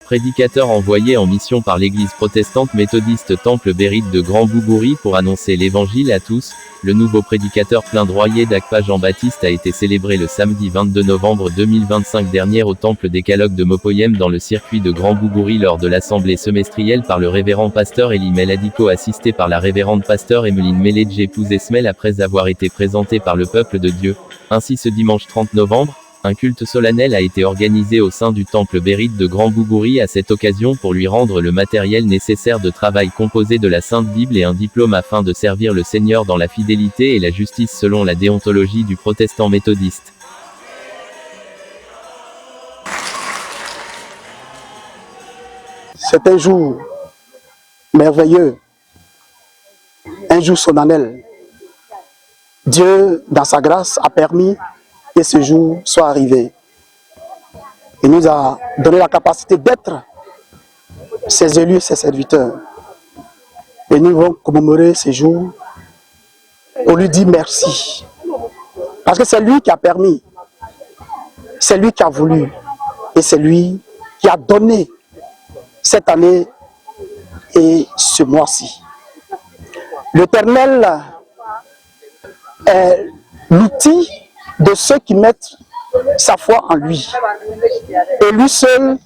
Prédicateur envoyé en mission par l'église protestante méthodiste Temple Bérite de Grand Bougouri pour annoncer l'évangile à tous, le nouveau prédicateur plein-droyer d'Akpa Jean-Baptiste a été célébré le samedi 22 novembre 2025 dernier au Temple Décalogue de Mopoyem dans le circuit de Grand Bougouri lors de l'assemblée semestrielle par le révérend pasteur Elimel Adiko assisté par la révérende pasteur Emeline Meledje Pouzesmel après avoir été présenté par le peuple de Dieu. Ainsi ce dimanche 30 novembre, un culte solennel a été organisé au sein du Temple Bérite de Grand Bougouri à cette occasion pour lui rendre le matériel nécessaire de travail composé de la Sainte Bible et un diplôme afin de servir le Seigneur dans la fidélité et la justice selon la déontologie du protestant méthodiste. C'est un jour merveilleux, un jour solennel. Dieu, dans sa grâce, a permis que ce jour soit arrivé. Il nous a donné la capacité d'être ses élus, ses serviteurs. Et nous allons commémorer ce jour pour lui dire merci. Parce que c'est lui qui a permis, c'est lui qui a voulu, et c'est lui qui a donné cette année et ce mois-ci. L'Éternel est l'outil de ceux qui mettent sa foi en lui. Et lui seul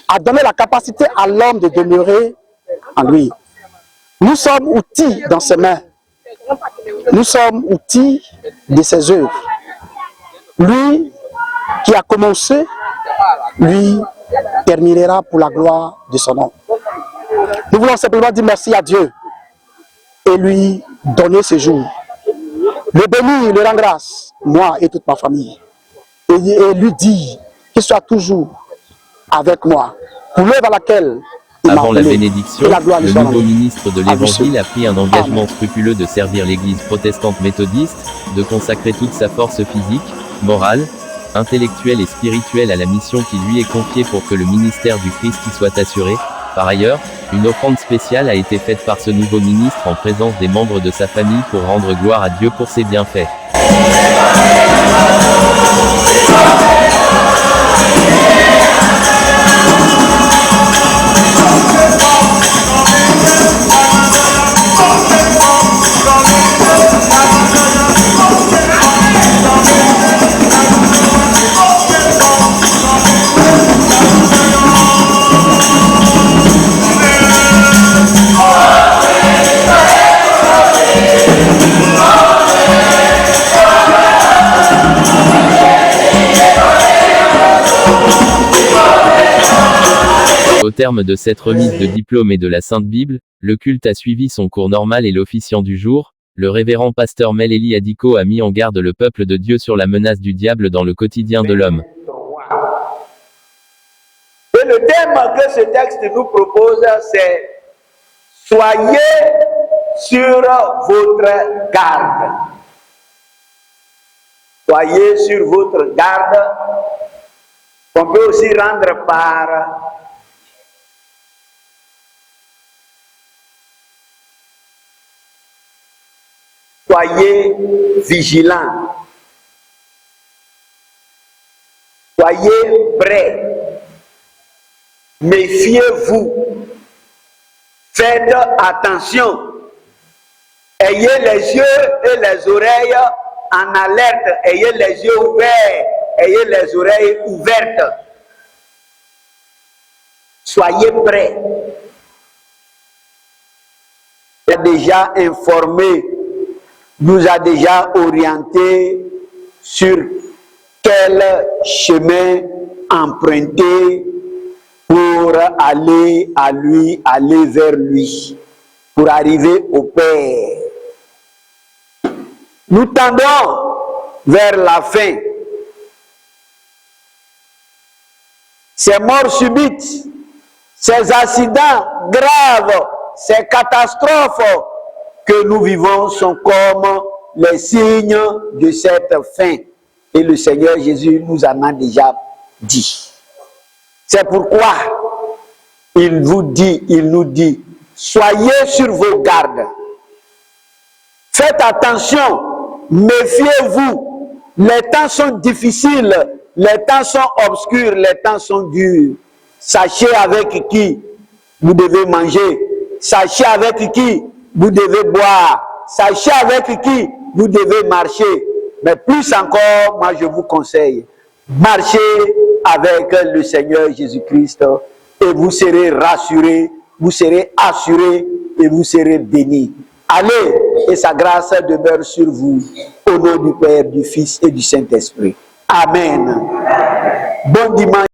a donné la capacité à l'homme de demeurer en lui. Nous sommes outils dans ses mains. Nous sommes outils de ses œuvres. Lui qui a commencé, lui terminera pour la gloire de son nom. Nous voulons simplement dire merci à Dieu et lui donner ce jour. Le bénir, le rendre grâce, moi et toute ma famille. Et lui dire qu'il soit toujours avec moi, pour l'œuvre à laquelle il m'a Avant la appelé. bénédiction, le nouveau ministre de l'Évangile a pris un engagement scrupuleux de servir l'Église protestante méthodiste, de consacrer toute sa force physique, morale, intellectuelle et spirituelle à la mission qui lui est confiée pour que le ministère du Christ y soit assuré. Par ailleurs, une offrande spéciale a été faite par ce nouveau ministre en présence des membres de sa famille pour rendre gloire à Dieu pour ses bienfaits. Au terme de cette remise de diplôme et de la Sainte Bible, le culte a suivi son cours normal et l'officiant du jour, le révérend pasteur Meleli Adiko a mis en garde le peuple de Dieu sur la menace du diable dans le quotidien de l'homme. Et le thème que ce texte nous propose, c'est « Soyez sur votre garde ». Soyez sur votre garde, on peut aussi rendre par soyez vigilants, soyez prêts, méfiez-vous, faites attention, ayez les yeux et les oreilles en alerte, ayez les yeux ouverts, ayez les oreilles ouvertes, soyez prêts. Il a déjà informé, nous a déjà orienté sur quel chemin emprunter pour aller à lui, aller vers lui, pour arriver au Père. Nous tendons vers la fin. Ces morts subites, ces accidents graves, ces catastrophes que nous vivons sont comme les signes de cette fin. Et le Seigneur Jésus nous en a déjà dit. C'est pourquoi il nous dit, soyez sur vos gardes. Faites attention, méfiez-vous. Les temps sont difficiles, les temps sont obscurs, les temps sont durs. Sachez avec qui vous devez manger. Sachez avec qui vous devez boire. Sachez avec qui vous devez marcher. Mais plus encore, moi je vous conseille, marchez avec le Seigneur Jésus-Christ et vous serez rassurés, vous serez assurés et vous serez bénis. Allez, et sa grâce demeure sur vous, au nom du Père, du Fils et du Saint-Esprit. Amen. Bon dimanche.